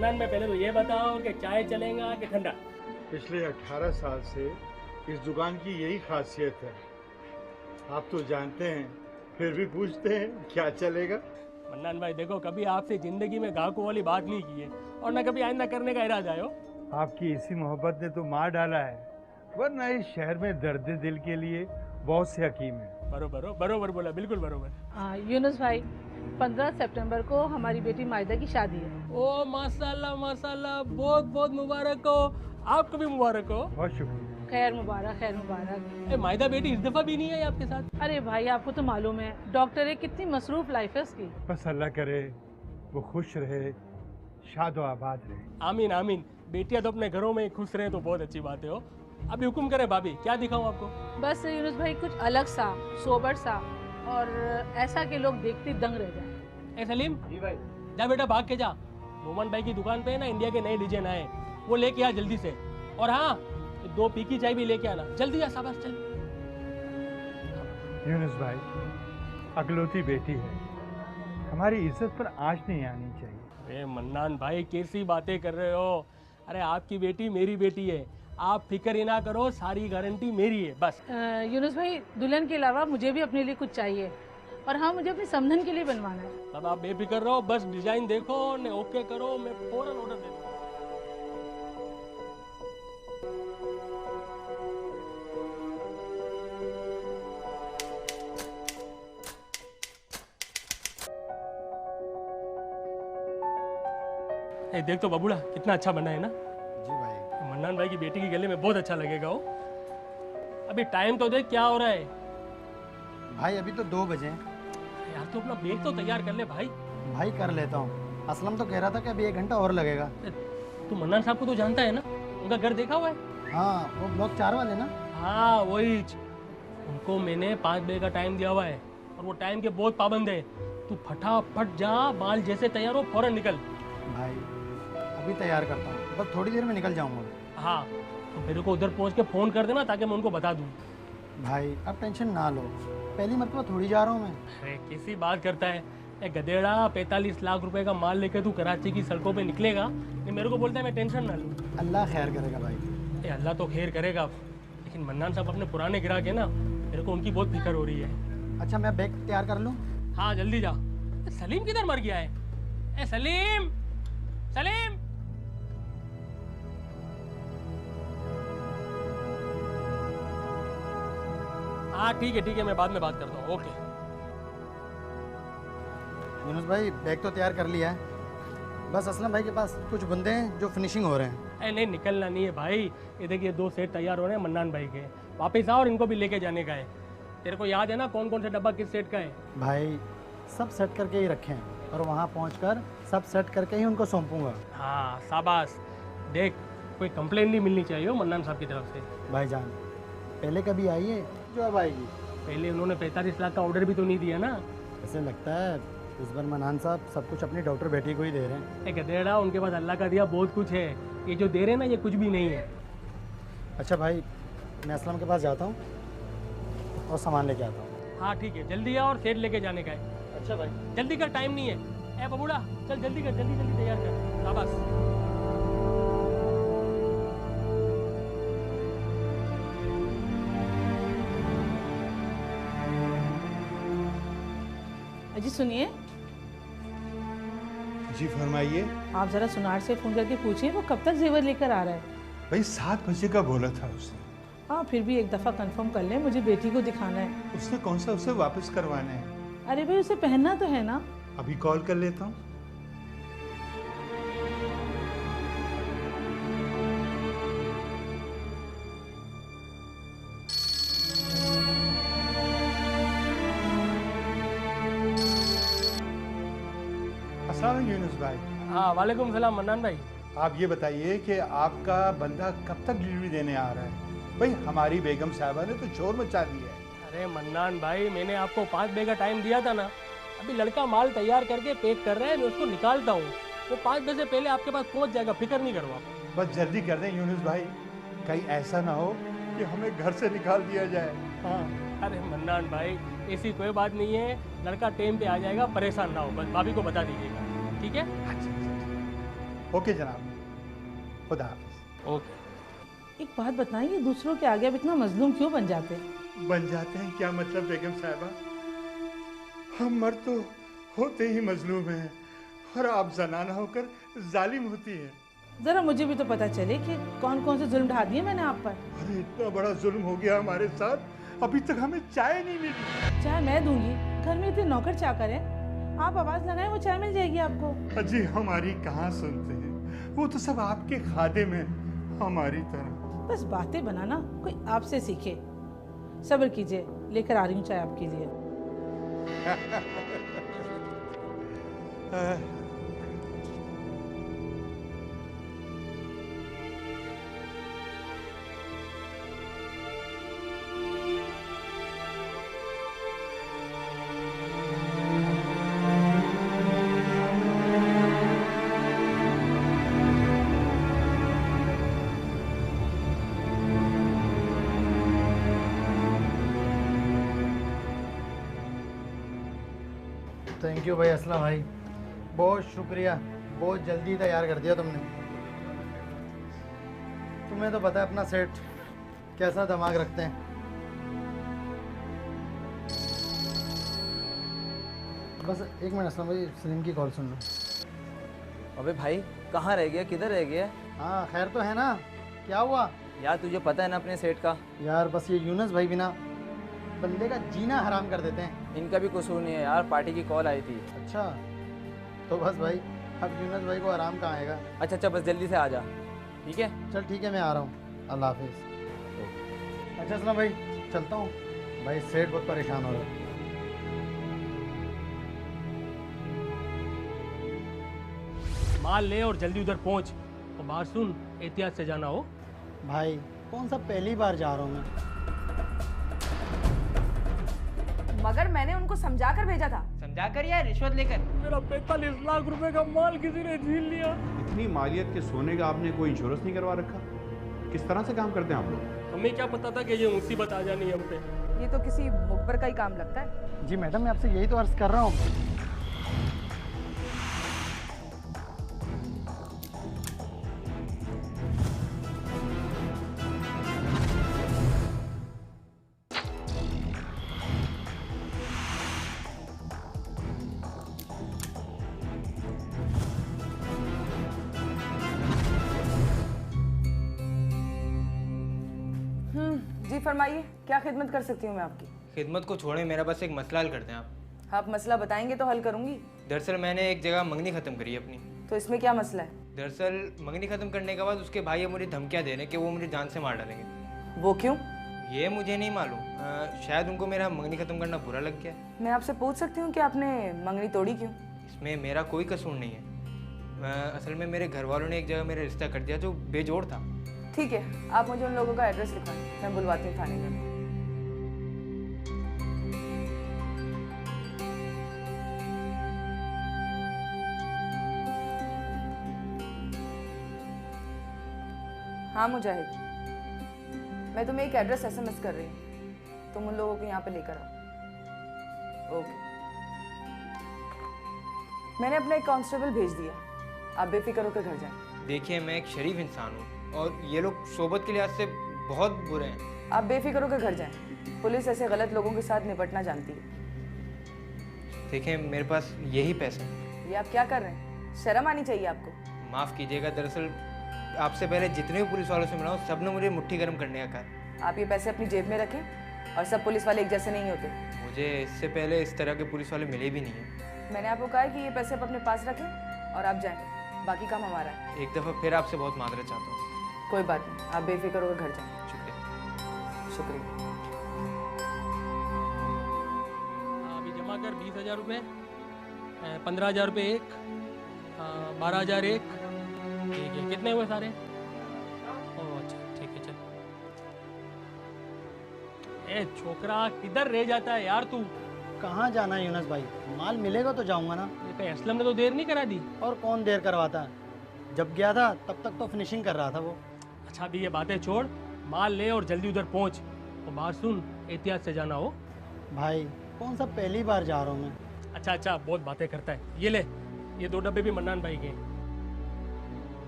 Mannan भाई पहले तो ये बताओ कि चाय चलेगा कि ठंडा? पिछले 18 साल से इस दुकान की यही खासियत है, आप तो जानते हैं, फिर भी पूछते हैं क्या चलेगा। मन्नान भाई देखो, कभी आपसे जिंदगी में गाहकों वाली बात नहीं की है और ना कभी आइंदा करने का इरादा है हो। आपकी इसी मोहब्बत ने तो मार डाला है, वरना इस शहर में दर्द दिल के लिए बहुत से हकीम हैं। बरोबर हो, बरोबर बोला, बिल्कुल बरोबर। यूनुस भाई, 15 सितंबर को हमारी बेटी मायदा की शादी है। ओ माशाल्लाह माशाल्लाह, बहुत बहुत मुबारक हो, आपको भी मुबारक हो। बहुत शुक्रिया। खैर मुबारक, खैर मुबारक। मायदा बेटी इस दफा भी नहीं है आपके साथ? अरे भाई, आपको तो मालूम है डॉक्टर है, कितनी मसरूफ लाइफ है उसकी। बस अल्लाह करे वो खुश रहे, शाद व आबाद रहे। आमीन आमीन। बेटियां तो अपने घरों में खुश रहे तो बहुत अच्छी बात है हो। अभी हुक्म करे भाभी, क्या दिखाऊं आपको? बस यूनुस भाई, कुछ अलग सा, सोबर सा और ऐसा कि लोग देखते दंग रह जाए। ए सलीम जी भाई, जा बेटा भाग के जा, मोमन भाई की दुकान पे ना इंडिया के नए डिजाइन आए, वो लेके आ जल्दी से। और हाँ, 2 पीकी चाय भी लेके आना, जल्दी आ, शाबाश चल। यूनुस भाई, अकलौती बेटी है, हमारी इज्जत पर आंच नहीं आनी चाहिए। अरे मन्नान भाई, कैसी बातें कर रहे हो? अरे आपकी बेटी मेरी बेटी है, आप फिक्र ही ना करो, सारी गारंटी मेरी है बस। यूनुस भाई, दुल्हन के अलावा मुझे भी अपने लिए कुछ चाहिए, और हाँ, मुझे अपनी समधन के लिए बनवाना है। अब आप बेफिक्र रहो, बस डिजाइन देखो ने ओके करो, मैं फौरन ऑर्डर दे दूंगा। ए, देख तो बबूड़ा, कितना अच्छा बना है ना? जी भाई। मन्नान भाई की बेटी के गले में बहुत अच्छा लगेगा वो। अभी टाइम तो देख क्या हो रहा है। भाई अभी तो 2 बजे हैं। यार तो अपना बैग तो तैयार कर ले भाई। भाई कर लेता हूँ, असलम तो कह रहा था कि अभी 1 घंटा और लगेगा। तू मन्नान साहब को तो जानता है ना, उनका घर देखा हुआ है? हाँ, वो ब्लॉक 4 वाले ना। हाँ वही। उनको मैंने 5 बजे का टाइम दिया हुआ है और वो टाइम के बहुत पाबंद है। तू फटाफट जा, बाल जैसे तैयार हो फौरन निकल। भाई अभी तैयार करता हूँ, बस थोड़ी देर में निकल जाऊँगा। हाँ, तो मेरे को उधर पहुँच के फ़ोन कर देना ताकि मैं उनको बता दूँ। भाई अब टेंशन ना लो, पहली मरतबा थोड़ी जा रहा हूँ मैं। अरे कैसी बात करता है ए गधेड़ा, 45 लाख रुपए का माल लेके तू कराची की सड़कों पे निकलेगा, ये मेरे को बोलता है मैं टेंशन ना लूँ। अल्लाह खैर करेगा भाई। ए अल्लाह तो खैर करेगा, लेकिन मन्नान साहब अपने पुराने ग्राहक है ना, मेरे को उनकी बहुत फिक्र हो रही है। अच्छा, मैं बैग तैयार कर लूँ? हाँ जल्दी जा। सलीम किधर मर गया है? ए सलीम, सलीम। हाँ ठीक है, मैं बाद में बात करता हूँ। ओके। यूनुस भाई, बैग तो तैयार कर लिया है, बस असलम भाई के पास कुछ बंदे हैं जो फिनिशिंग हो रहे हैं। अरे नहीं, निकलना नहीं है भाई। ये देखिए 2 सेट तैयार हो रहे हैं मन्नान भाई के, वापस आओ और इनको भी लेके जाने का है। तेरे को याद है ना कौन कौन सा डब्बा किस सेट का है? भाई सब सेट करके ही रखे हैं, और वहाँ पहुँचकर सब सेट करके ही उनको सौंपूंगा। हाँ शाबाश। देख, कोई कंप्लेन नहीं मिलनी चाहिए हो मन्नान साहब की तरफ से। भाईजान, पहले कभी आई है जो अब आएगी? पहले उन्होंने 45 लाख का ऑर्डर भी तो नहीं दिया ना। ऐसे लगता है इस बार मनान साहब सब कुछ अपनी डॉक्टर बेटी को ही दे रहे हैं। एक गधेड़ा, उनके पास अल्लाह का दिया बहुत कुछ है, ये जो दे रहे हैं ना ये कुछ भी नहीं है। अच्छा भाई, मैं असलम के पास जाता हूँ और सामान लेके आता हूँ। हाँ ठीक है, जल्दी आ और सेट लेके जाने का है। अच्छा भाई। जल्दी कर, टाइम नहीं है। ए बबूड़ा, चल जल्दी कर, जल्दी जल्दी तैयार कर, शाबाश। अजी सुनिए, जी फरमाइए। आप जरा सुनार से फोन करके पूछिए वो कब तक जेवर लेकर आ रहा है। भाई 7 बजे का बोला था उसने। हाँ, फिर भी एक दफ़ा कंफर्म कर लें, मुझे बेटी को दिखाना है। उसने कौन सा उसे वापस करवाना है? अरे भाई, उसे पहनना तो है ना। अभी कॉल कर लेता हूँ। अस्सलाम यूनुस भाई। हाँ वालेकुम सलाम मन्नान भाई। आप ये बताइए कि आपका बंदा कब तक डिलीवरी देने आ रहा है? भाई हमारी बेगम साहबा ने तो शोर मचा दिया है। अरे मन्नान भाई, मैंने आपको 5 बजे का टाइम दिया था ना, अभी लड़का माल तैयार करके पैक कर रहा है, मैं उसको निकालता हूँ, वो 5 बजे से पहले आपके पास पहुँच जाएगा, फिक्र नहीं करो आप। बस जल्दी कर दें यूनुस भाई, कहीं ऐसा ना हो कि हमें घर से निकाल दिया जाए। हाँ अरे मन्नान भाई, ऐसी कोई बात नहीं है, लड़का टाइम पे आ जाएगा, परेशान ना हो, बस भाभी को बता दीजिएगा, ठीक है? ओके जनाब, खुदा हाफिज। ओके। एक बात बताइए, दूसरों के आगे आप इतना मजलूम क्यों बन जाते हैं? बन जाते हैं क्या मतलब बेगम साहिबा? हम मर्द तो होते ही मजलूम हैं और आप जनाना होकर जालिम होती हैं। जरा मुझे भी तो पता चले कि कौन कौन से जुल्म ढा दिए मैंने आप पर। अरे इतना बड़ा जुल्म हो गया हमारे साथ, अभी तक हमें चाय नहीं मिली। चाय मैं दूंगी, घर में इतने नौकर चाकर हैं, आप आवाज लगाएं वो चाय मिल जाएगी आपको। अजी हमारी कहाँ सुनते हैं, वो तो सब आपके खादिम हैं हमारी तरह। बस बातें बनाना कोई आपसे सीखे। सब्र कीजिए, लेकर आ रही हूँ चाय आपके लिए। थैंक यू भाई असलम भाई, बहुत शुक्रिया, बहुत जल्दी तैयार कर दिया तुमने। तुम्हें तो पता है अपना सेठ कैसा दिमाग रखते हैं। बस एक मिनट असलम भाई, सलीम की कॉल सुन लो। अबे भाई कहाँ रह गया, किधर रह गया? हाँ खैर तो है ना, क्या हुआ? यार तुझे पता है ना अपने सेठ का। यार बस ये यूनुस भाई भी ना बंदे का जीना हराम कर देते हैं। इनका भी कसूर नहीं है यार, पार्टी की कॉल आई थी। अच्छा तो बस भाई अब यूनुस भाई को आराम कहाँ आएगा। अच्छा अच्छा बस जल्दी से आ जा, ठीक है? चल ठीक है, मैं आ रहा हूँ, अल्लाह हाफिज़। अच्छा असलम भाई चलता हूँ, भाई सेठ बहुत परेशान हो रहा है। माल ले और जल्दी उधर पहुंच। और बाहर सुन, एहतियात से जाना हो। भाई कौन सा पहली बार जा रहा हूँ मैं। मगर मैंने उनको समझा कर भेजा था। समझा कर या रिश्वत लेकर? मेरा 45 लाख रुपए का माल किसी ने छीन लिया। इतनी मालियत के सोने का आपने कोई इंश्योरेंस नहीं करवा रखा? किस तरह से काम करते हैं आप लोग? हमें क्या पता था कि ये मुसीबत आ जानी है हम पे। ये तो किसी मुखबर का ही काम लगता है। जी मैडम, मैं आपसे यही तो अर्ज कर रहा हूँ। जी फरमाइए, क्या खिदमत कर सकती हूँ मैं आपकी? खिदमत को छोड़े, मेरा बस एक मसला हल करते हैं आप। आप मसला बताएंगे तो हल करूँगी। दरअसल मैंने एक जगह मंगनी ख़त्म करी है अपनी। तो इसमें क्या मसला है? दरअसल मंगनी ख़त्म करने के बाद उसके भाई मुझे धमकियाँ दे रहे हैं कि वो मुझे जान से मार डालेंगे। वो क्यों? ये मुझे नहीं मालूम, शायद उनको मेरा मंगनी ख़त्म करना बुरा लग गया। मैं आपसे पूछ सकती हूँ कि आपने मंगनी तोड़ी क्यों? इसमें मेरा कोई कसूर नहीं है। असल में मेरे घर वालों ने एक जगह मेरा रिश्ता कर दिया जो बेजोड़ था। ठीक है, आप मुझे उन लोगों का एड्रेस लिखाएं, मैं बुलवाती हूँ थाने में। हाँ मुजाहिद, मैं तुम्हें एक एड्रेस एसएमएस कर रही हूँ, तुम उन लोगों को यहाँ पे लेकर आओ। ओके। मैंने अपना एक कांस्टेबल भेज दिया, आप बेफिक्र होकर घर जाएं। देखिए मैं एक शरीफ इंसान हूँ और ये लोग सोबत के लिहाज से बहुत बुरे हैं। आप बेफिक्र होकर घर जाएं, पुलिस ऐसे गलत लोगों के साथ निपटना जानती है। देखिए मेरे पास यही पैसे हैं। ये आप क्या कर रहे हैं? शर्म आनी चाहिए आपको। माफ़ कीजिएगा, दरअसल आपसे पहले जितने भी पुलिस वालों से मिला हूँ सब ने मुझे मुट्ठी गर्म करने का कहा। आप ये पैसे अपनी जेब में रखें, और सब पुलिस वाले एक जैसे नहीं होते। मुझे इससे पहले इस तरह के पुलिस वाले मिले भी नहीं हैं। मैंने आपको कहा है कि ये पैसे आप अपने पास रखें और आप जाएं, बाकी काम हमारा है। एक दफ़ा फिर आपसे बहुत माजरत चाहता हूँ। कोई बात नहीं, आप बेफिक्र होकर घर जाएं। शुक्रिया। शुक्रिया। अभी जमा कर 20,000 रुपये, 15,000 रुपये एक, 12,000 एक। ठीक है, कितने हुए सारे? ओह अच्छा ठीक है चल। ए छोकरा किधर रह जाता है यार तू? कहाँ जाना है यूनुस भाई, माल मिलेगा तो जाऊँगा ना। ये कहीं असलम ने तो देर नहीं करा दी? और कौन देर करवाता है, जब गया था तब तक तो फिनिशिंग कर रहा था वो। अच्छा अभी ये बातें छोड़, माल ले और जल्दी उधर पहुंच। और बाहर सुन, एहतियात से जाना हो। भाई कौन सा पहली बार जा रहा हूँ मैं। अच्छा अच्छा बहुत बातें करता है। ये ले, ये 2 डब्बे भी मन्नान भाई के।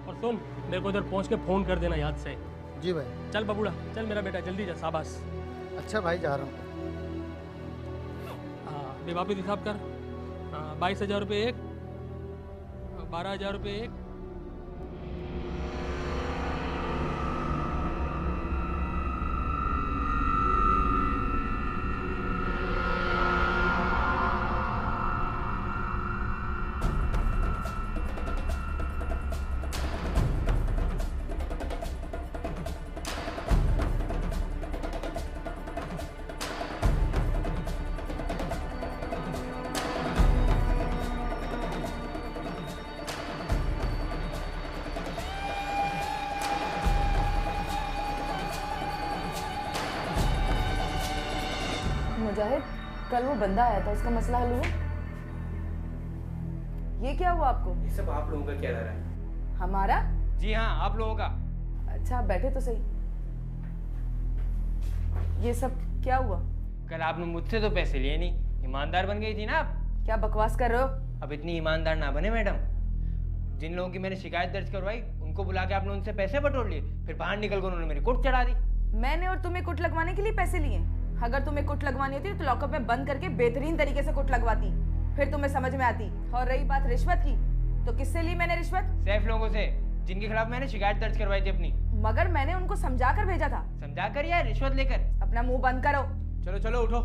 और सुन, मेरे को इधर पहुंच के फोन कर देना याद से। जी भाई। चल बबूड़ा, चल मेरा बेटा, जल्दी जा, शाबाश। अच्छा भाई, जा रहा हूँ। हाँ, अभी वापिस हिसाब कर। 22,000 रुपये एक, 12,000 रुपये एक। मुजाहिद, कल वो बंदा आया था, उसका मसला हल हुआ? ये क्या हुआ आपको? ये सब आप लोगों का क्या डर है? हमारा? जी हाँ, आप लोगों का। अच्छा, आप बैठे तो सही। ये सब क्या हुआ? कल आपने मुझसे तो पैसे लिए नहीं, ईमानदार बन गई थी ना आप। क्या बकवास कर रहे हो? अब इतनी ईमानदार ना बने मैडम। जिन लोगों की मैंने शिकायत दर्ज करवाई उनको बुला के आपने उनसे पैसे बटोर लिए, फिर बाहर निकल कर उन्होंने मेरी कुट चढ़ा दी। मैंने और तुम्हें कुट लगवाने के लिए पैसे लिए? अगर तुम्हें कुट लगवानी होती तो लॉकअप में बंद करके बेहतरीन तरीके से कुट लगवाती, फिर तुम्हें समझ में आती। और रही बात रिश्वत की, तो किससे ली मैंने रिश्वत? सैफ लोगों से, जिनके खिलाफ मैंने शिकायत दर्ज करवाई थी अपनी। मगर मैंने उनको समझा कर भेजा था। समझा कर या रिश्वत लेकर? अपना मुंह बंद करो। चलो चलो उठो,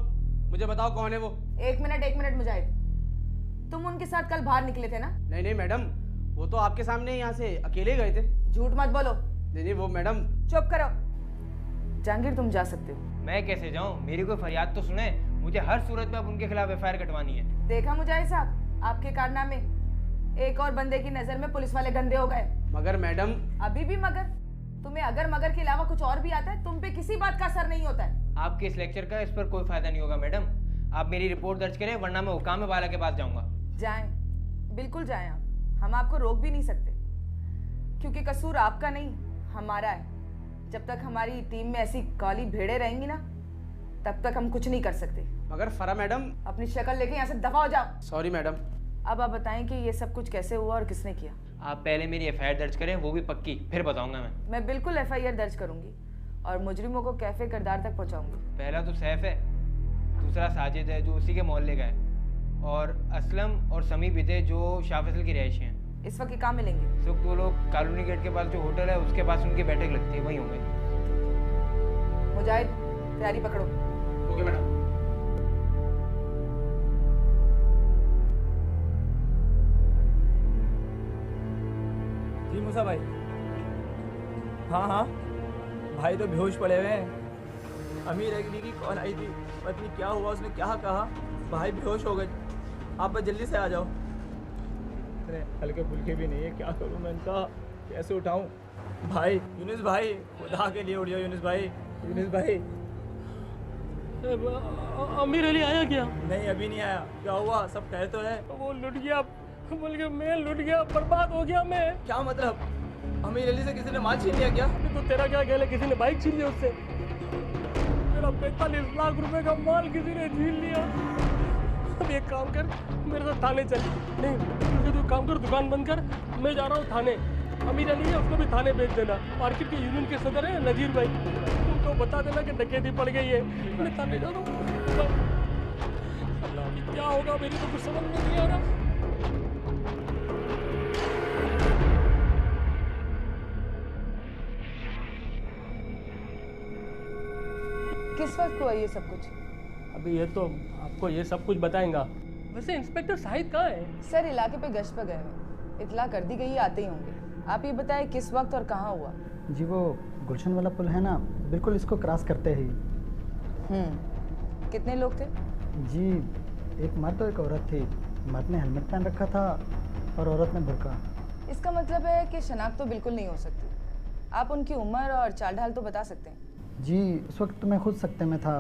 मुझे बताओ कौन है वो। एक मिनट मुजाहिद, तुम उनके साथ कल बाहर निकले थे ना? नहीं नहीं मैडम, वो तो आपके सामने यहाँ से अकेले गए थे। झूठ मत बोलो। नहीं नहीं वो मैडम। चुप करो। जहांगीर, तुम जा सकते हो। मैं कैसे जाऊं? मेरी कोई फरियाद तो सुने। मुझे हर सूरत में अब उनके खिलाफ एफआईआर कटवानी है। देखा मुजाहिद साहब, आपके कारनामे एक और बंदे की नजर में पुलिस वाले गंदे हो गए। मगर मैडम। अभी भी मगर? तुम्हें अगर मगर के अलावा कुछ और भी आता है? तुम पे किसी बात का असर नहीं होता है। आपके इस लेक्चर का इस पर कोई फायदा नहीं होगा मैडम। आप मेरी रिपोर्ट दर्ज करें, वरना मैं हुकाम वाला के पास जाऊंगा। जाएं, बिल्कुल जाएं आप। हम आपको रोक भी नहीं सकते, क्योंकि कसूर आपका नहीं, हमारा है। जब तक हमारी टीम में ऐसी काली भेड़े रहेंगी ना, तब तक हम कुछ नहीं कर सकते। मगर फरा मैडम। अपनी शक्ल लेके यहाँ से दफा हो जाओ। Sorry madam. अब आप बताएं कि ये सब कुछ कैसे हुआ और किसने किया? आप पहले मेरी एफआईआर दर्ज करें, वो भी पक्की, फिर बताऊंगा मैं बिल्कुल एफआईआर दर्ज करूंगी और मुजरिमों को कैफे किरदार तक पहुंचाऊंगी। पहला तो सैफ है, दूसरा साजिद है जो उसी के मोहल्ले का है, और असलम और समी बिदे जो शाह फैसल की रिहायशी हैं। इस वक्त कहाँ मिलेंगे? इस वक्त वो लोग कॉलोनी गेट के पास जो होटल है उसके पास उनकी बैठक लगती है, वहीं होंगे। मुजाहिद, तैयारी पकड़ो। Okay madam. जी मूसा भाई। हाँ हाँ भाई तो बेहोश पड़े हुए हैं। अमीर अगली की कॉल आई थी, पता नहीं क्या हुआ, उसने क्या कहा, भाई बेहोश हो गए। आप बस जल्दी से आ जाओ। अरे हल्के फुल्के भी नहीं है, क्या करूँ मैं इनका, कैसे उठाऊँ? भाई यूनुस भाई, खुदा के लिए उठ जाओ यूनुस भाई। यूनुस भाई। अमीर अली आया क्या? नहीं अभी नहीं आया। क्या हुआ, सब खैर तो है? वो लुट गया, बोल के मैं लुट गया, बर्बाद हो गया मैं। क्या मतलब, अमीर अली से किसी ने माल छीन लिया क्या? तो तेरा क्या ख्याल है, किसी ने बाइक छीन लिया उससे? मेरा 45 लाख रुपए का माल किसी ने छीन लिया। अब एक काम कर, मेरे साथ थाने चल। नहीं तू काम कर, दुकान बंद कर, मैं जा रहा हूँ थाने। अमीर अली है, उसको भी थाने भेज देना। मार्केट के यूनियन के सदर है नजीर भाई, उनको बता देना कि डकैती पड़ गई है। मैं थाने जा रहा हूँ। अल्लाह, अभी क्या होगा मेरी तो कुछ समझ में नहीं आ रहा। किस वक्त हुआ ये सब कुछ? अभी ये तो आपको ये सब कुछ बताएंगा। वैसे इंस्पेक्टर शाहिद कहाँ है? सर इलाके पे गश्त पर गए हैं, इतला कर दी गई है, आते ही होंगे। आप ये बताएं किस वक्त और कहाँ हुआ? जी वो गुलशन वाला पुल है ना, बिल्कुल इसको क्रॉस करते ही। कितने लोग थे? जी एक मर्द और एक औरत थी। मर्द ने हेलमेट पहन रखा था और औरत ने बुर्का। इसका मतलब है कि शनाख्त तो बिल्कुल नहीं हो सकती। आप उनकी उम्र और चाल ढाल तो बता सकते हैं? जी उस वक्त मैं खुद सकते में था,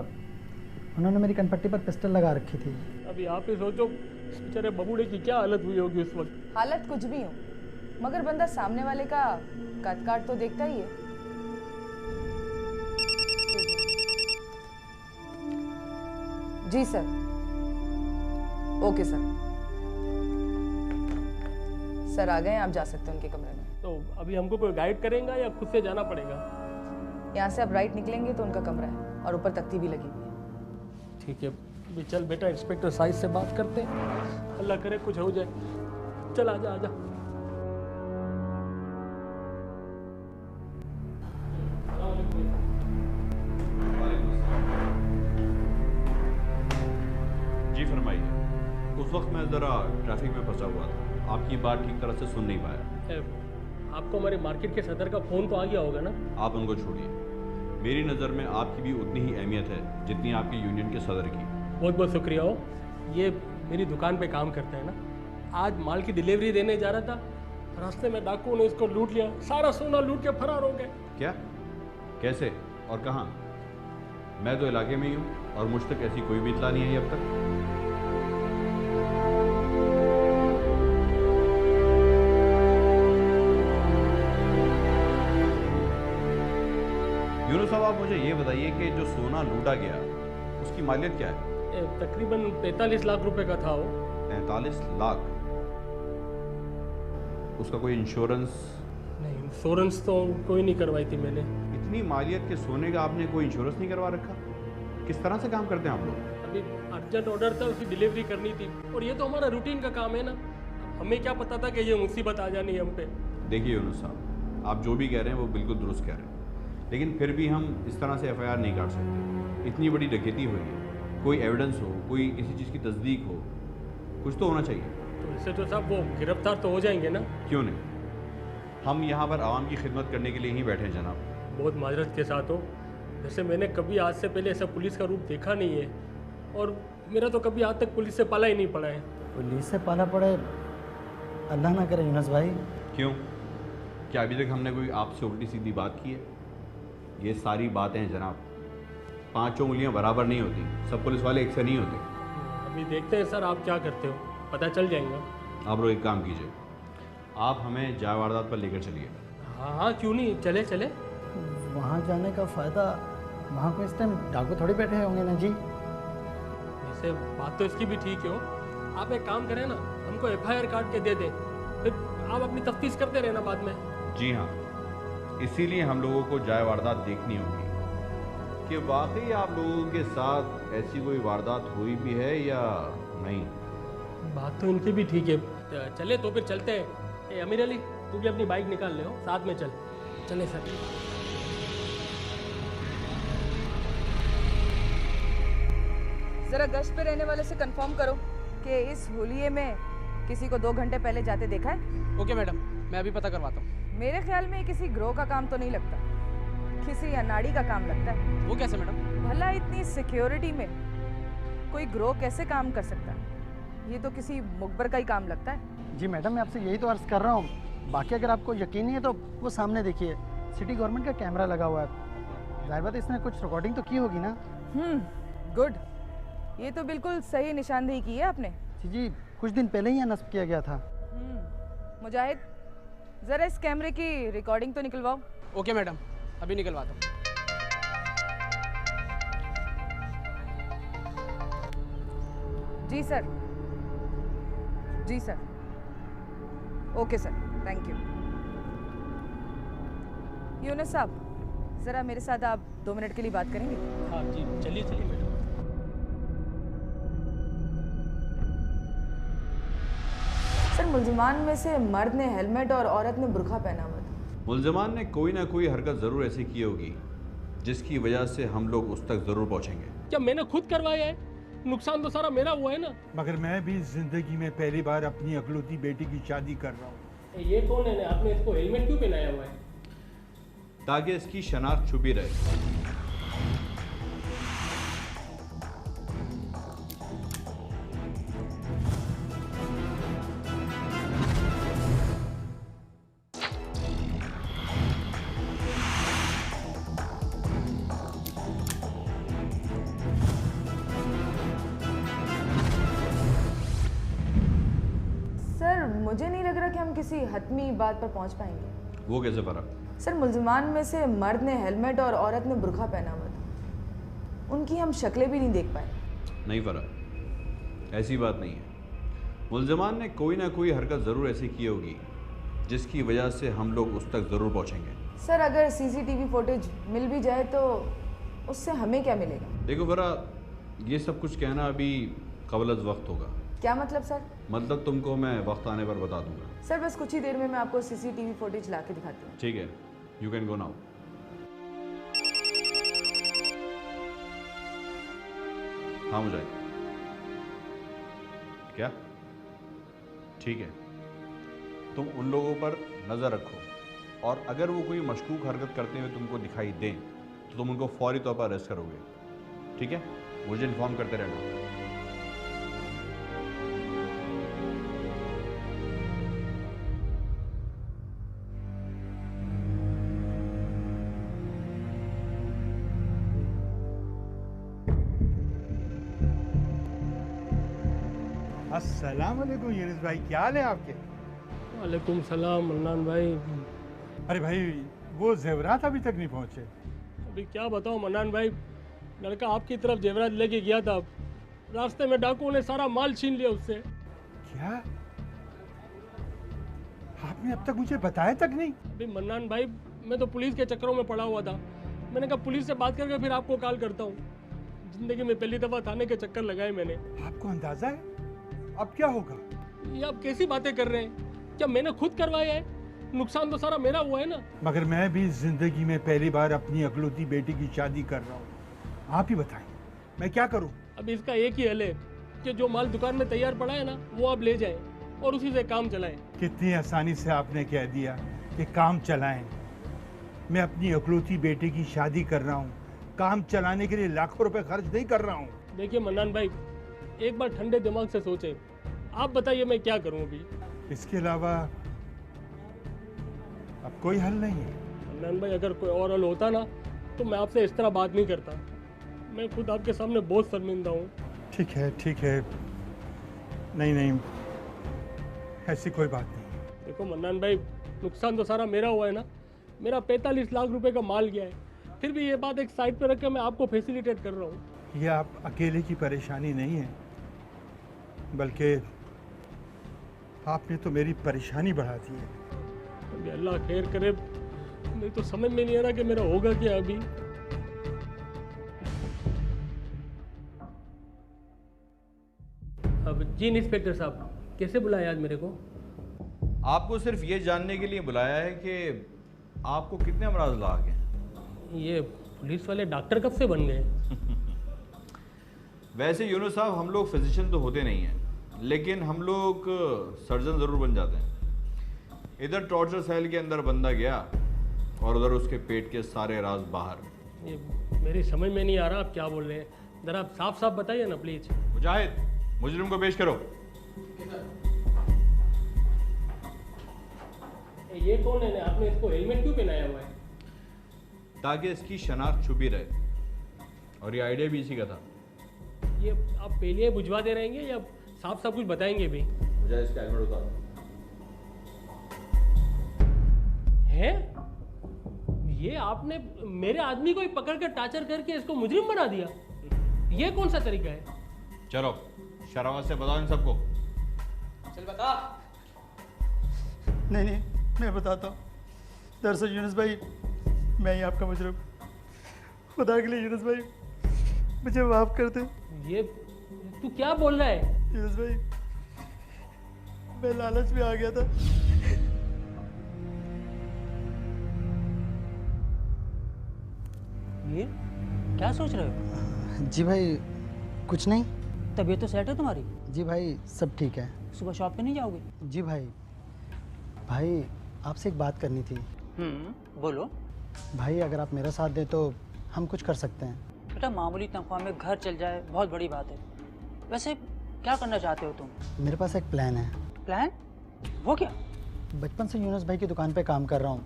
उन्होंने मेरी कनपट्टी पर पिस्टल लगा रखी थी। अभी आप ही सोचो इस बेचारे बबूढ़े की क्या हालत हुई होगी उस वक्त। हालत कुछ भी हो, मगर बंदा सामने वाले का कद काट तो देखता ही है। जी सर। Okay sir. सर आ गए हैं, आप जा सकते हैं उनके कमरे में। तो अभी हमको कोई गाइड करेगा या खुद से जाना पड़ेगा? यहाँ से आप राइट निकलेंगे तो उनका कमरा है और ऊपर तख्ती भी लगी हुई है। ठीक है, अभी चल बेटा, इंस्पेक्टर साहिद से बात करते हैं, अल्लाह करे कुछ हो जाए। चल आजा आजा। जी फरमाइए। उस वक्त मैं ज़रा ट्रैफिक में फंसा हुआ था, आपकी बात ठीक तरह से सुन नहीं पाया। आपको हमारे मार्केट के सदर का फ़ोन तो आ गया होगा ना? आप उनको छोड़िए, मेरी नज़र में आपकी भी उतनी ही अहमियत है जितनी आपकी यूनियन के सदर की। बहुत बहुत शुक्रिया हो। ये मेरी दुकान पे काम करते हैं ना। आज माल की डिलीवरी देने जा रहा था, रास्ते में डाकुओं ने इसको लूट लिया, सारा सोना लूट के फरार हो गए। क्या? कैसे और कहाँ? मैं तो इलाके में ही हूँ और मुझ तक ऐसी कोई भी इत्तला नहीं आई अब तक। यूनुस साहब, आप मुझे ये बताइए कि जो सोना लूटा गया उसकी मालियत क्या है? तकरीबन 45 लाख रुपए का था वो। 45 लाख? उसका कोई इंश्योरेंस? नहीं, इंश्योरेंस तो कोई नहीं करवाई थी मैंने। इतनी मालियत के सोने का आपने कोई इंश्योरेंस नहीं करवा रखा? किस तरह से काम करते हैं आप लोग? अभी अर्जेंट ऑर्डर था, उसकी डिलीवरी करनी थी और ये तो हमारा रूटीन का काम है ना। हमें क्या पता था कि ये मुसीबत आ जानी है हम पे। देखिए यूनुस साहब, आप जो भी कह रहे हैं वो बिल्कुल दुरुस्त कह रहे हैं, लेकिन फिर भी हम इस तरह से FIR नहीं काट सकते। इतनी बड़ी डकैती हुई है, कोई एविडेंस हो, कोई किसी चीज़ की तस्दीक हो, कुछ तो होना चाहिए। तो इससे तो साहब वो गिरफ्तार तो हो जाएंगे ना? क्यों नहीं, हम यहाँ पर आवाम की खिदमत करने के लिए ही बैठे हैं जनाब। बहुत माजरत के साथ हो, जैसे मैंने कभी आज से पहले ऐसा पुलिस का रूप देखा नहीं है और मेरा तो कभी आज तक पुलिस से पाला ही नहीं पड़ा है। पुलिस से पाला पड़े, अल्लाह ना करे यूनुस भाई। क्यों? क्या अभी तक हमने कोई आपसे उल्टी सीधी बात की है? ये सारी बातें हैं जनाब, 5 उंगलियां बराबर नहीं होती, सब पुलिस वाले एक से नहीं होते। अभी देखते हैं सर आप क्या करते हो, पता चल जाएगा। आप लोग एक काम कीजिए, आप हमें जाए वारदात पर लेकर चलिए। हाँ हाँ, क्यों नहीं, चले चले। वहाँ जाने का फ़ायदा, वहाँ को इस टाइम डाकू थोड़ी बैठे होंगे ना जी। वैसे बात तो इसकी भी ठीक है हो। आप एक काम करें ना, हमको FIR काट के दे दें, फिर आप अपनी तफ्तीश करते रहना बाद में। जी हाँ, इसीलिए हम लोगों को जाए वारदात देखनी होगी कि वाकई आप लोगों के साथ ऐसी कोई वारदात हुई भी है या नहीं। बात तो इनकी भी ठीक है। चले तो फिर चलते हैं। ए अमीर अली, तू भी अपनी बाइक निकाल ले हो, साथ में चल। चले सर। जरा गश्त पे रहने वाले से कंफर्म करो कि इस होलिये में किसी को 2 घंटे पहले जाते देखा है। ओके मैडम, मैं अभी पता करवाता हूँ। मेरे ख्याल में किसी ग्रोह का काम तो नहीं लगता, किसी अनाड़ी का काम लगता है। वो कैसे मैडम? भला इतनी सिक्योरिटी में कोई ग्रोह कैसे काम कर सकता है? ये तो किसी मुखबर का ही काम लगता है। जी मैडम, मैं आपसे यही तो अर्ज़ कर रहा हूँ। बाकी अगर आपको यकीन नहीं है तो वो सामने देखिए, सिटी गवर्नमेंट का कैमरा लगा हुआ है। जाहिर बात है इसने कुछ रिकॉर्डिंग तो की होगी ना। गुड, ये तो बिल्कुल सही निशानदेही की है आपने। जी, कुछ दिन पहले ही यहाँ नस्ब किया गया था। मुजाहिद, जरा इस कैमरे की रिकॉर्डिंग तो निकलवाओ। ओके मैडम, अभी निकलवाता हूँ। जी सर, जी sir. Okay sir, thank you. Yunus साहब, ज़रा मेरे साथ आप 2 मिनट के लिए बात करेंगे? हाँ जी, चलिए चलिए मैडम। सर, मुल्जिमान में से मर्द ने हेलमेट और औरत ने बुर्का पहना हुआ था। मुल्जिमान ने कोई ना कोई हरकत ज़रूर ऐसी की होगी जिसकी वजह से हम लोग उस तक ज़रूर पहुँचेंगे। क्या मैंने खुद करवाया है? नुकसान तो सारा मेरा हुआ है ना। मगर मैं भी जिंदगी में पहली बार अपनी अकलौती बेटी की शादी कर रहा हूँ। ये कौन है? आपने इसको हेलमेट क्यों पहनाया हुआ है? ताकि इसकी शनाख्त छुपी रहे। मुझे नहीं लग रहा कि हम किसी हतमी बात पर पहुंच पाएंगे। वो कैसे पड़ा? सर, मुल्जिमान में से मर्द ने हेलमेट और औरत ने बुर्का पहना हुआ था। उनकी हम शक्लें भी नहीं देख पाए। नहीं पड़ा, ऐसी बात नहीं है। मुल्जिमान ने कोई ना कोई हरकत ज़रूर ऐसी की होगी जिसकी वजह से हम लोग उस तक ज़रूर पहुंचेंगे। सर अगर सीसीटीवी फुटेज मिल भी जाए तो उससे हमें क्या मिलेगा? देखो बरा, ये सब कुछ कहना अभी क़बल वक्त होगा। क्या मतलब सर? मतलब तुमको मैं वक्त आने पर बता दूंगा। सर बस कुछ ही देर में मैं आपको सीसीटीवी फुटेज ला के दिखाती हूँ। ठीक है, यू कैन गो नाउ। हाँ मुझे क्या? ठीक है, तुम उन लोगों पर नज़र रखो और अगर वो कोई मशकूक हरकत करते हुए तुमको दिखाई दें तो तुम उनको फौरी तौर पर अरेस्ट करोगे। ठीक है, मुझे इन्फॉर्म करते रहना। अस्सलाम वालेकुम यूनुस भाई, क्या हाल है आपके? वालेकुम सलाम मन्नान भाई। अरे भाई, वो जेवरात अभी तक नहीं पहुंचे। अभी क्या बताऊं मन्नान भाई, लड़का आपकी तरफ जेवरात लेके गया था, रास्ते में डाकुओं ने सारा माल छीन लिया उससे। क्या? आपने अब तक मुझे बताया तक नहीं? अभी मन्नान भाई, मैं तो पुलिस के चक्करों में पड़ा हुआ था। मैंने कहा पुलिस से बात करके फिर आपको कॉल करता हूँ। जिंदगी में पहली दफ़ा थाने के चक्कर लगाए मैंने। आपको अंदाजा है अब क्या होगा? ये आप कैसी बातें कर रहे हैं? क्या मैंने खुद करवाया है? नुकसान तो सारा मेरा हुआ है ना। मगर मैं भी जिंदगी में पहली बार अपनी अकलौती बेटी की शादी कर रहा हूँ। आप ही बताएं, मैं क्या करूँ? अब इसका एक ही हल है कि जो माल दुकान में तैयार पड़ा है ना, वो आप ले जाएं और उसी से काम चलाएं। कितनी आसानी से आपने कह दिया कि काम चलाएं। मैं अपनी अकलौती बेटी की शादी कर रहा हूँ, काम चलाने के लिए लाखों रुपए खर्च नहीं कर रहा हूँ। देखिए मन्नान भाई, एक बार ठंडे दिमाग से सोचें। आप बताइए मैं क्या करूं अभी? इसके अलावा अब कोई हल नहीं है। मन्नान भाई, अगर कोई और हल होता ना तो मैं आपसे इस तरह बात नहीं करता। मैं खुद आपके सामने बहुत शर्मिंदा हूँ। ठीक है, ठीक है, नहीं नहीं, ऐसी कोई बात नहीं। देखो मन्नान भाई, नुकसान तो सारा मेरा हुआ है ना। मेरा 45 लाख रुपए का माल गया है। फिर भी ये बात एक साइड पे रख के मैं आपको फैसिलिटेट कर रहा हूँ। ये आप अकेले की परेशानी नहीं है, बल्कि आपने तो मेरी परेशानी बढ़ा दी है। अभी अल्लाह खैर करे, नहीं तो समझ में नहीं आ रहा कि मेरा होगा क्या अभी। अब जी इंस्पेक्टर साहब, कैसे बुलाया आज मेरे को? आपको सिर्फ ये जानने के लिए बुलाया है कि आपको कितने अमराज लाग हैं। ये पुलिस वाले डॉक्टर कब से बन गए? वैसे यूनुस साहब, हम लोग फिजिशियन तो होते नहीं हैं, लेकिन हम लोग सर्जन ज़रूर बन जाते हैं। इधर टॉर्चर सेल के अंदर बंदा गया और उधर उसके पेट के सारे राज बाहर। ये मेरी समझ में नहीं आ रहा आप क्या बोल रहे हैं। ज़रा आप साफ साफ बताइए ना प्लीज। मुजाहिद, मुजरिम को पेश करो। ये कौन है? आपने इसको हेलमेट क्यों पहनाया हुआ है? ताकि इसकी शनाख्त छुपी रहे, और ये आइडिया भी इसी का था। ये आप पहले बुझवा दे रहेंगे या साफ साफ कुछ बताएंगे भी? मुझे इसका हेलमेट उतारो। है ये आपने मेरे आदमी को ही पकड़ कर टार्चर करके इसको मुजरिम बना दिया? ये कौन सा तरीका है? चलो शरावत से बताओ इन सबको। चल बता। नहीं नहीं, मैं बताता हूँ। दरअसल यूनुस भाई, मैं ही आपका मुजरिम। खुदा के लिए यूनुस भाई, मुझे माफ़ कर दे। ये तू क्या बोल रहा है? यूनुस भाई, मैं लालच में आ गया था। ये क्या सोच रहे हो? जी भाई, कुछ नहीं। तबीयत तो सेट है तुम्हारी? जी भाई, सब ठीक है। सुबह शॉप पे नहीं जाओगे? जी भाई, भाई आपसे एक बात करनी थी। बोलो। भाई अगर आप मेरा साथ दें तो हम कुछ कर सकते हैं। बेटा, मामूली तनख्वाह में घर चल जाए बहुत बड़ी बात है। वैसे क्या करना चाहते हो तुम? मेरे पास एक प्लान है। प्लान? वो क्या? बचपन से यूनुस भाई की दुकान पे काम कर रहा हूँ,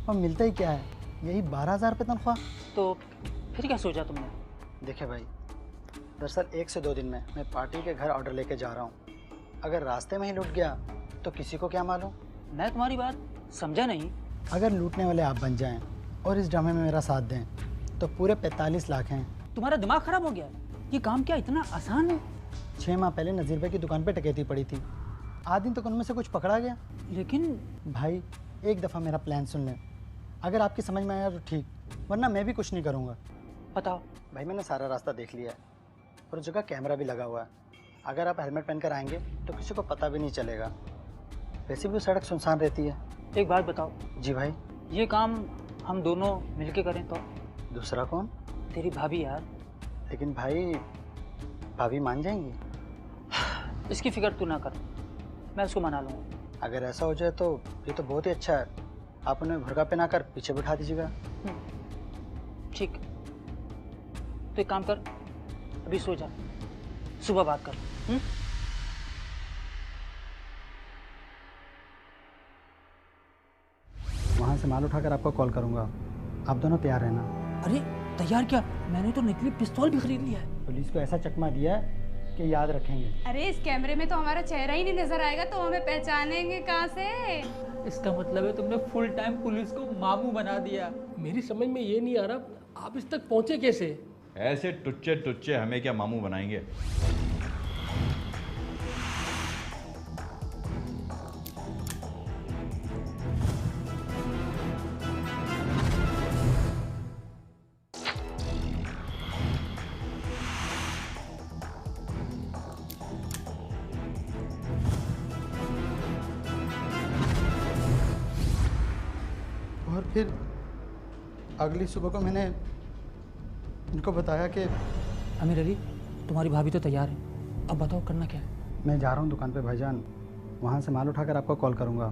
और मिलता ही क्या है, यही 12,000 रुपये तनख्वाह। तो फिर क्या सोचा तुमने? देखिए भाई, दरअसल 1 से 2 दिन में मैं पार्टी के घर ऑर्डर लेके जा रहा हूँ। अगर रास्ते में ही लूट गया तो किसी को क्या मालूम। मैं तुम्हारी बात समझा नहीं। अगर लूटने वाले आप बन जाएं और इस ड्रामे में मेरा साथ दें तो पूरे 45 लाख हैं। तुम्हारा दिमाग खराब हो गया? ये काम क्या इतना आसान है? 6 माह पहले नज़ीर भाई की दुकान पे डकैती पड़ी थी, आज दिन तक उनमें से कुछ पकड़ा गया? लेकिन भाई एक दफ़ा मेरा प्लान सुन लें, अगर आपकी समझ में आया तो ठीक, वरना मैं भी कुछ नहीं करूँगा। बताओ। भाई मैंने सारा रास्ता देख लिया है और उस जगह कैमरा भी लगा हुआ है। अगर आप हेलमेट पहन कर आएंगे तो किसी को पता भी नहीं चलेगा। वैसे भी सड़क सुनसान रहती है। एक बात बताओ। जी भाई। ये काम हम दोनों मिलके करें तो? दूसरा कौन? तेरी भाभी यार। लेकिन भाई भाभी मान जाएंगी? इसकी फिक्र तू ना कर, मैं उसको मना लूँगा। अगर ऐसा हो जाए तो ये तो बहुत ही अच्छा है। आप उन्हें भुर्का पहना कर पीछे बिठा दीजिएगा। ठीक, तो एक काम कर, अभी सो जा, सुबह बात कर। वहाँ से माल उठाकर आपको कॉल करूँगा, आप दोनों तैयार रहना। अरे तैयार क्या, मैंने तो नकली पिस्तौल भी खरीद लिया है। पुलिस को ऐसा चकमा दिया है कि याद रखेंगे। अरे इस कैमरे में तो हमारा चेहरा ही नहीं नजर आएगा, तो हमें पहचानेंगे कहाँ से? इसका मतलब है तुमने फुल टाइम पुलिस को मामू बना दिया। मेरी समझ में ये नहीं आ रहा, आप इस तक पहुंचे कैसे? ऐसे टुच्चे टुच्चे हमें क्या मामू बनाएंगे? और फिर अगली सुबह को मैंने इनको बताया कि अमीर अली, तुम्हारी भाभी तो तैयार है, अब बताओ करना क्या है? मैं जा रहा हूँ दुकान पे भाईजान, वहाँ से माल उठाकर आपको कॉल करूँगा,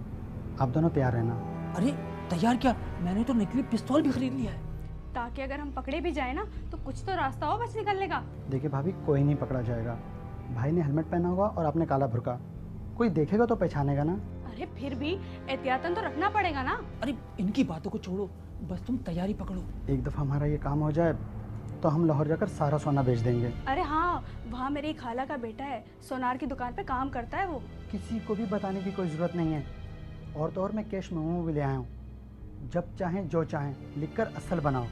आप दोनों तैयार रहना। अरे तैयार क्या, मैंने तो नकली पिस्तौल भी खरीद लिया है। ताकि अगर हम पकड़े भी जाए ना तो कुछ तो रास्ता हो बच निकलने का। देखिए भाभी, कोई नहीं पकड़ा जाएगा। भाई ने हेलमेट पहना होगा और आपने काला भुर्का, कोई देखेगा तो पहचानेगा ना। अरे फिर भी एहतियातन तो रखना पड़ेगा ना। अरे इनकी बातों को छोड़ो, बस तुम तैयारी पकड़ो। एक दफ़ा हमारा ये काम हो जाए तो हम लाहौर जाकर सारा सोना बेच देंगे। अरे हाँ, वहाँ मेरी खाला का बेटा है, सोनार की दुकान पे काम करता है वो। किसी को भी बताने की कोई ज़रूरत नहीं है। और तो और मैं कैश मेमो भी ले आया हूँ, जब चाहें जो चाहें लिखकर असल बनाओ।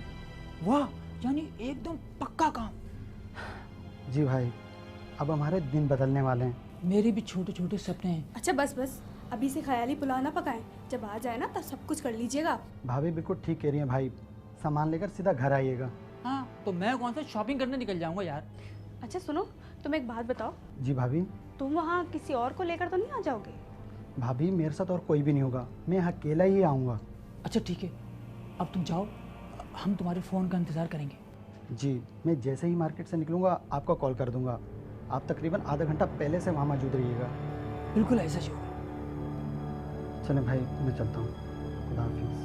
वाह, यानी एकदम पक्का काम। जी भाई, अब हमारे दिन बदलने वाले हैं। मेरे भी छोटे छोटे सपने हैं। अच्छा बस बस, अभी से ख्याली पुलाव ना पकाएं, जब आ जाए ना तब सब कुछ कर लीजिएगा। भाभी बिल्कुल ठीक कह रही हैं भाई, सामान लेकर सीधा घर आइएगा। हाँ, तो मैं कौन सा शॉपिंग करने निकल जाऊंगा यार। अच्छा सुनो, तुम एक बात बताओ। जी भाभी। तुम वहाँ किसी और को लेकर तो नहीं आ जाओगे? भाभी मेरे साथ और कोई भी नहीं होगा, मैं अकेला ही आऊँगा। अच्छा ठीक है, अब तुम जाओ, हम तुम्हारे फ़ोन का इंतज़ार करेंगे। जी, मैं जैसे ही मार्केट से निकलूँगा आपको कॉल कर दूँगा। आप तकरीबन आधा घंटा पहले से वहाँ मौजूद रहिएगा। बिल्कुल ऐसा ही होगा। चलें भाई, मैं चलता हूँ। खुदा हाफिज़।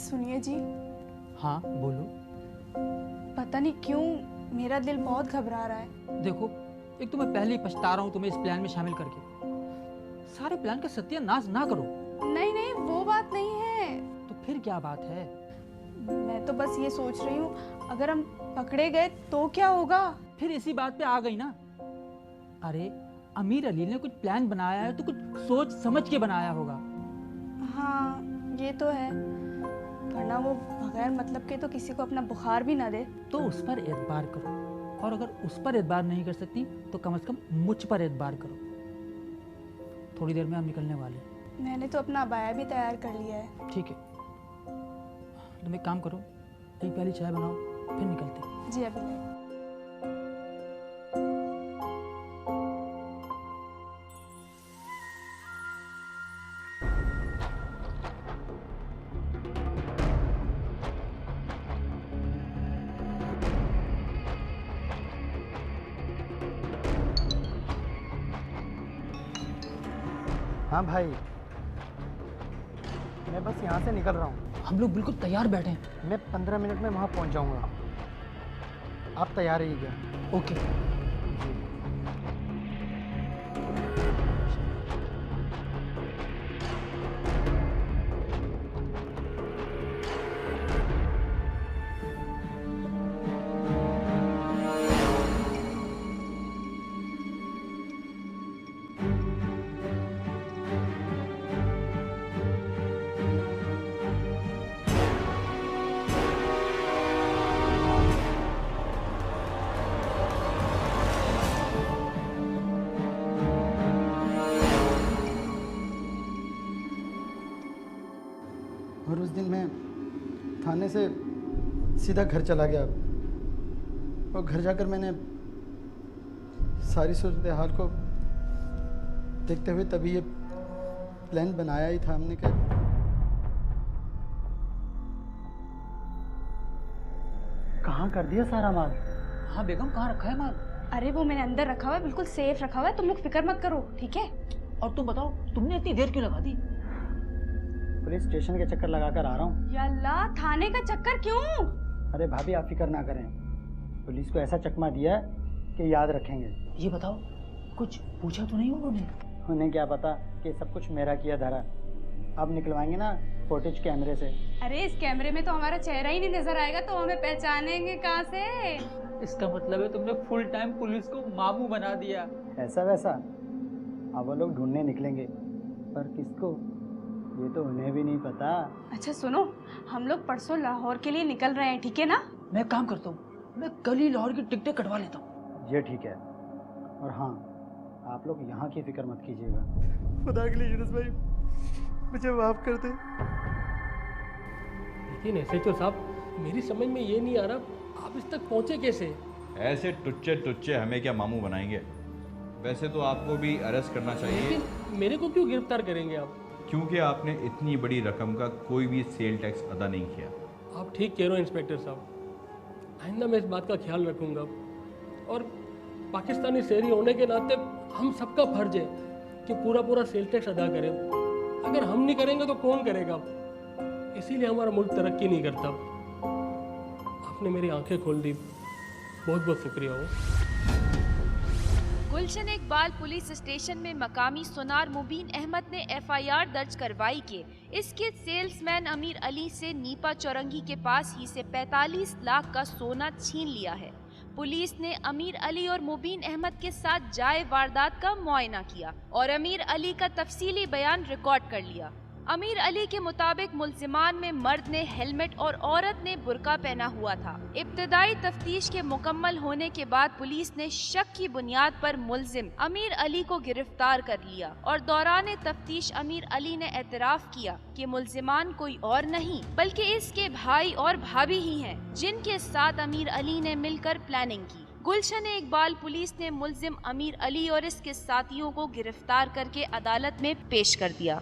सुनिए जी। हाँ बोलो। पता नहीं क्यों मेरा दिल बहुत घबरा रहा है। देखो, एक तो मैं पहले ही पछता रहा हूँ तुम्हें इस प्लान में शामिल करके। सारे प्लान का सत्यानाश ना करो। नहीं नहीं, वो बात नहीं है। तो फिर क्या बात है? मैं तो बस ये सोच रही हूँ, अगर हम पकड़े गए तो क्या होगा? फिर इसी बात पे आ गई ना। अरे अमीर अली ने कुछ प्लान बनाया है तो कुछ सोच समझ के बनाया होगा। हाँ ये तो है, वरना वो बगैर मतलब के तो किसी को अपना बुखार भी ना दे। तो उस पर एतबार करो, और अगर उस पर एतबार नहीं कर सकती तो कम से कम मुझ पर एतबार करो। थोड़ी देर में हम निकलने वाले हैं। मैंने तो अपना अबाया भी तैयार कर लिया है। ठीक है, तुम एक काम करो, एक प्याली चाय बनाओ, फिर निकलते हैं। जी अभी नहीं। हाँ भाई, मैं बस यहाँ से निकल रहा हूँ। हम लोग बिल्कुल तैयार बैठे हैं। मैं 15 मिनट में वहाँ पहुँच जाऊँगा, आप तैयार रहिएगा। ओके। और उस दिन मैं थाने से सीधा घर चला गया और घर जाकर मैंने सारी सूरत हाल को देखते हुए तभी ये प्लान बनाया ही था हमने। कहाँ कर दिया सारा माल? हाँ बेगम, कहाँ रखा है माल? अरे वो मैंने अंदर रखा हुआ है, बिल्कुल सेफ रखा हुआ है, तुम लोग फिक्र मत करो, ठीक है? और तुम बताओ, तुमने इतनी देर क्यों लगा दी? पुलिस स्टेशन के चक्कर लगाकर आ रहा हूँ। यल्ला, थाने का चक्कर क्यों? अरे भाभी आप फिक्र ना करें, पुलिस को ऐसा चकमा दिया है कि याद रखेंगे। ये बताओ, कुछ पूछा तो नहीं उन्होंने? उन्हें क्या पता कि सब कुछ मेरा किया धरा। अब निकलवाएंगे ना फुटेज कैमरे से। अरे इस कैमरे में तो हमारा चेहरा ही नहीं नजर आएगा, तो हमें पहचानेंगे कहाँ से? इसका मतलब है तुमने फुल टाइम पुलिस को मामू बना दिया। ऐसा वैसा अब वो लोग ढूंढने निकलेंगे, पर किसको ये तो उन्हें भी नहीं पता। अच्छा सुनो, हम लोग परसों लाहौर के लिए निकल रहे हैं, ठीक है ना? मैं काम करता हूँ, मैं कल ही लाहौर की टिकटें कटवा लेता हूँ। ये ठीक है। और हाँ, आप लोग यहाँ की फिक्र मत कीजिएगा। खुदा के लिए यूनुस भाई मुझे माफ कर दे। लेकिन एसएचओ साहब, मेरी समझ में ये नहीं आ रहा आप इस तक पहुंचे कैसे? ऐसे टुच्चे टुच्चे हमें क्या मामू बनाएंगे? वैसे तो आपको भी अरेस्ट करना चाहिए। लेकिन मेरे को क्यों गिरफ्तार करेंगे आप? क्योंकि आपने इतनी बड़ी रकम का कोई भी सेल टैक्स अदा नहीं किया। आप ठीक कह रहे हो इंस्पेक्टर साहब, आइंदा मैं इस बात का ख्याल रखूंगा। और पाकिस्तानी शहरी होने के नाते हम सबका फर्ज है कि पूरा सेल टैक्स अदा करें। अगर हम नहीं करेंगे तो कौन करेगा? इसीलिए हमारा मुल्क तरक्की नहीं करता। आपने मेरी आंखें खोल दी, बहुत बहुत शुक्रिया हो। गुलशन इकबाल पुलिस स्टेशन में मकामी सुनार मुबीन अहमद ने एफआईआर दर्ज करवाई के इसके सेल्समैन अमीर अली से नीपा चौरंगी के पास ही से 45 लाख का सोना छीन लिया है। पुलिस ने अमीर अली और मुबीन अहमद के साथ जाए वारदात का मुआयना किया और अमीर अली का तफसीली बयान रिकॉर्ड कर लिया। अमीर अली के मुताबिक मुल्जिमान में मर्द ने हेलमेट और औरत ने बुर्का पहना हुआ था। इब्तदाई तफ्तीश के मुकम्मल होने के बाद पुलिस ने शक की बुनियाद पर मुल्जिम अमीर अली को गिरफ्तार कर लिया और दौरान तफ्तीश अमीर अली ने एतराफ किया कि मुल्जिमान कोई और नहीं बल्कि इसके भाई और भाभी ही हैं, जिनके साथ अमीर अली ने मिलकर प्लानिंग की। गुलशन इकबाल पुलिस ने मुल्जिम अमीर अली और इसके साथियों को गिरफ्तार करके अदालत में पेश कर दिया।